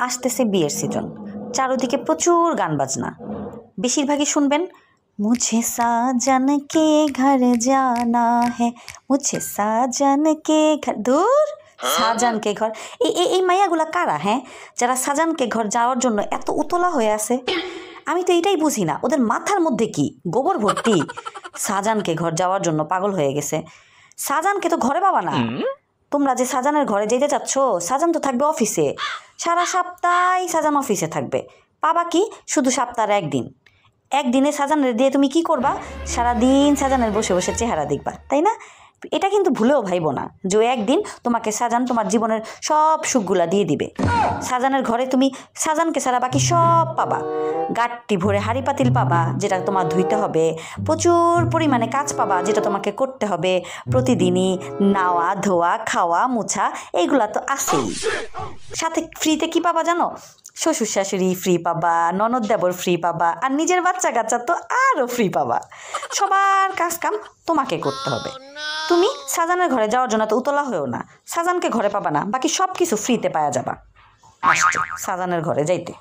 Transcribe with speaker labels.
Speaker 1: আসতেছে বিয়ের সিজন, চারদিকে প্রচুর গান বাজনা, বেশিরভাগই শুনবেন মুঝে সাজান কে ঘর জানা হ্যাঁ, মুঝে সাজান কে ঘর। দূর, সাজানকে ঘর, এই মাইয়াগুলা কারা হ্যাঁ, যারা সাজানকে ঘর যাওয়ার জন্য এত উতলা হয়ে আছে? আমি তো এটাই বুঝি না, ওদের মাথার মধ্যে কি গোবর ভর্তি? সাজানকে ঘর যাওয়ার জন্য পাগল হয়ে গেছে। সাজানকে তো ঘরে পাবা না। তোমরা যে সাজানের ঘরে যেতে চাচ্ছ, সাজান তো থাকবে অফিসে, সারা সপ্তাহ সাজান অফিসে থাকবে। পাবা কি শুধু সপ্তাহের একদিন, একদিনে সাজানের দিয়ে তুমি কি করবা? সারাদিন সাজানের বসে বসে চেহারা দেখবা, তাই না? এটা কিন্তু ভুলেও ভাইবো না যে একদিন তোমাকে সাজান তোমার জীবনের সব সুখগুলা দিয়ে দিবে। সাজানের ঘরে তুমি সাজানকে ছাড়া বাকি সব পাবা। গাট্টি ভরে হাঁড়ি পাতিল পাবা, যেটা তোমার ধুইতে হবে। প্রচুর পরিমাণে কাজ পাবা, যেটা তোমাকে করতে হবে প্রতিদিনই। নাওয়া ধোয়া খাওয়া মুছা এইগুলা তো আছেই। সাথে ফ্রিতে কি পাবা জানো? শ্বশুর শাশুড়ি ফ্রি পাবা, ননদ দেবর ফ্রি পাবা, আর নিজের বাচ্চা কাচ্চা তো আরও ফ্রি পাবা। সবার কাজ কাম তোমাকে করতে হবে। তুমি সাজানের ঘরে যাওয়ার জন্য তো উতলা হয়েও না, সাজানকে ঘরে পাবা না, বাকি সব কিছু ফ্রিতে পাওয়া যাবা। আসছে সাজানের ঘরে যাইতে।